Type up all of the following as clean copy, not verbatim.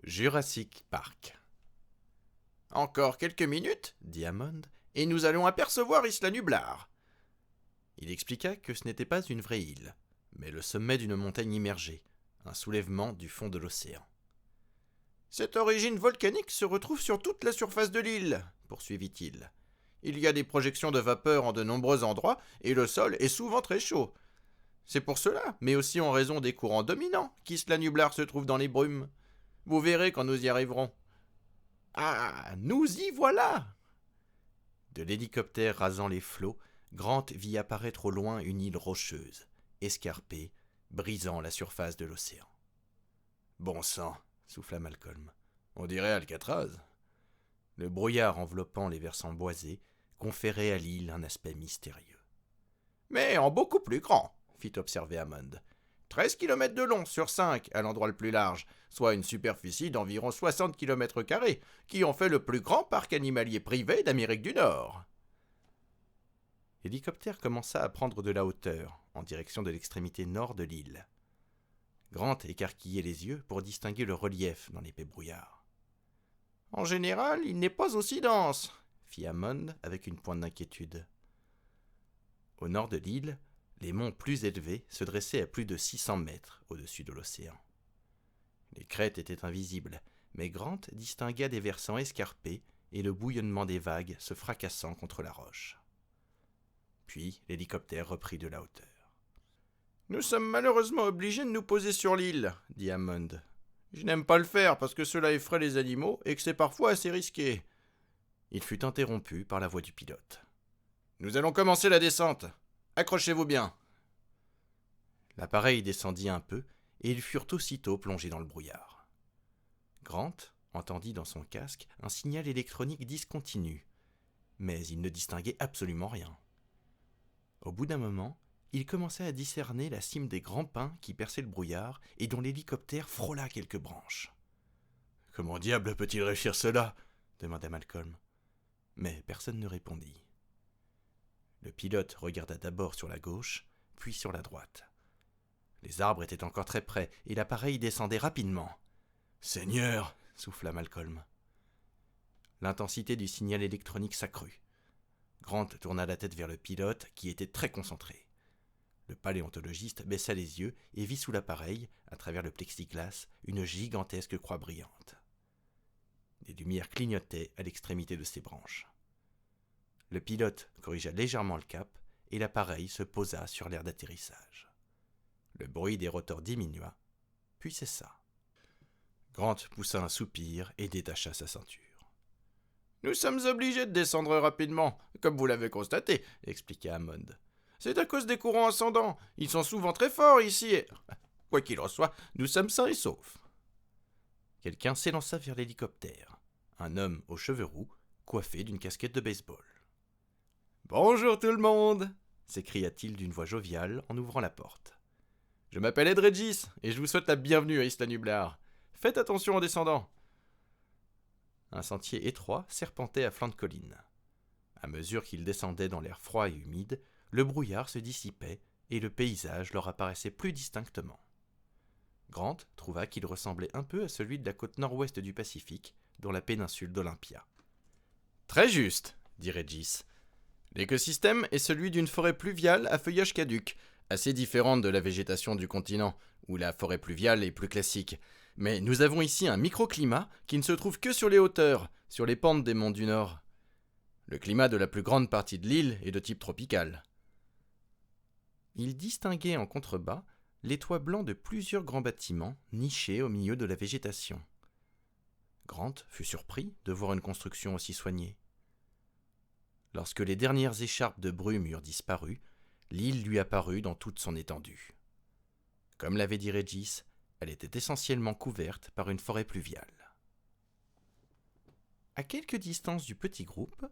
Jurassic Park. Encore quelques minutes, dit Hammond, et nous allons apercevoir Isla Nublar. Il expliqua que ce n'était pas une vraie île, mais le sommet d'une montagne immergée, un soulèvement du fond de l'océan. Cette origine volcanique se retrouve sur toute la surface de l'île, poursuivit-il. Il y a des projections de vapeur en de nombreux endroits et le sol est souvent très chaud. C'est pour cela, mais aussi en raison des courants dominants, qu'Isla Nublar se trouve dans les brumes. Vous verrez quand nous y arriverons. Ah, nous y voilà! De l'hélicoptère rasant les flots, Grant vit apparaître au loin une île rocheuse, escarpée, brisant la surface de l'océan. Bon sang, souffla Malcolm. On dirait Alcatraz. Le brouillard enveloppant les versants boisés conférait à l'île un aspect mystérieux. Mais en beaucoup plus grand, fit observer Hammond. 13 km de long sur 5 à l'endroit le plus large, soit une superficie d'environ 60 km², qui en fait le plus grand parc animalier privé d'Amérique du Nord. L'hélicoptère commença à prendre de la hauteur, en direction de l'extrémité nord de l'île. Grant écarquillait les yeux pour distinguer le relief dans l'épais brouillard. « En général, il n'est pas aussi dense, » fit Hammond avec une pointe d'inquiétude. Au nord de l'île, les monts plus élevés se dressaient à plus de 600 mètres au-dessus de l'océan. Les crêtes étaient invisibles, mais Grant distingua des versants escarpés et le bouillonnement des vagues se fracassant contre la roche. Puis l'hélicoptère reprit de la hauteur. « Nous sommes malheureusement obligés de nous poser sur l'île, » dit Hammond. « Je n'aime pas le faire parce que cela effraie les animaux et que c'est parfois assez risqué. » Il fut interrompu par la voix du pilote. « Nous allons commencer la descente. Accrochez-vous bien. » L'appareil descendit un peu et ils furent aussitôt plongés dans le brouillard. Grant entendit dans son casque un signal électronique discontinu, mais il ne distinguait absolument rien. Au bout d'un moment, il commença à discerner la cime des grands pins qui perçaient le brouillard et dont l'hélicoptère frôla quelques branches. « Comment diable peut-il réussir cela ?» demanda Malcolm. Mais personne ne répondit. Le pilote regarda d'abord sur la gauche, puis sur la droite. Les arbres étaient encore très près et l'appareil descendait rapidement. « Seigneur !» souffla Malcolm. L'intensité du signal électronique s'accrut. Grant tourna la tête vers le pilote qui était très concentré. Le paléontologiste baissa les yeux et vit sous l'appareil, à travers le plexiglas, une gigantesque croix brillante. Des lumières clignotaient à l'extrémité de ses branches. Le pilote corrigea légèrement le cap et l'appareil se posa sur l'aire d'atterrissage. Le bruit des rotors diminua, puis cessa. Grant poussa un soupir et détacha sa ceinture. « Nous sommes obligés de descendre rapidement, comme vous l'avez constaté, » expliqua Hammond. « C'est à cause des courants ascendants. Ils sont souvent très forts ici et... Quoi qu'il en soit, nous sommes sains et saufs. » Quelqu'un s'élança vers l'hélicoptère. Un homme aux cheveux roux, coiffé d'une casquette de baseball. « Bonjour tout le monde !» s'écria-t-il d'une voix joviale en ouvrant la porte. « Je m'appelle Ed Regis et je vous souhaite la bienvenue à Isla Nublar. Faites attention en descendant. » Un sentier étroit serpentait à flanc de colline. À mesure qu'ils descendaient dans l'air froid et humide, le brouillard se dissipait et le paysage leur apparaissait plus distinctement. Grant trouva qu'il ressemblait un peu à celui de la côte nord-ouest du Pacifique, dans la péninsule d'Olympia. « Très juste, » dit Regis. « L'écosystème est celui d'une forêt pluviale à feuillage caduc, assez différente de la végétation du continent, où la forêt pluviale est plus classique. Mais nous avons ici un microclimat qui ne se trouve que sur les hauteurs, sur les pentes des monts du Nord. Le climat de la plus grande partie de l'île est de type tropical. » Il distinguait en contrebas les toits blancs de plusieurs grands bâtiments nichés au milieu de la végétation. Grant fut surpris de voir une construction aussi soignée. Lorsque les dernières écharpes de brume eurent disparu, l'île lui apparut dans toute son étendue. Comme l'avait dit Regis, elle était essentiellement couverte par une forêt pluviale. À quelque distance du petit groupe,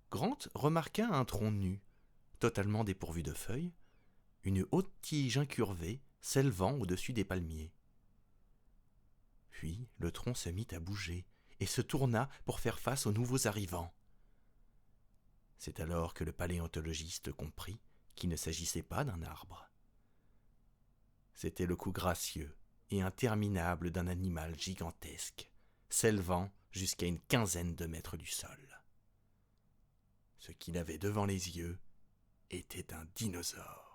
Grant remarqua un tronc nu, totalement dépourvu de feuilles, une haute tige incurvée s'élevant au-dessus des palmiers. Puis le tronc se mit à bouger et se tourna pour faire face aux nouveaux arrivants. C'est alors que le paléontologiste comprit qu'il ne s'agissait pas d'un arbre. C'était le cou gracieux et interminable d'un animal gigantesque, s'élevant jusqu'à une quinzaine de mètres du sol. Ce qu'il avait devant les yeux était un dinosaure.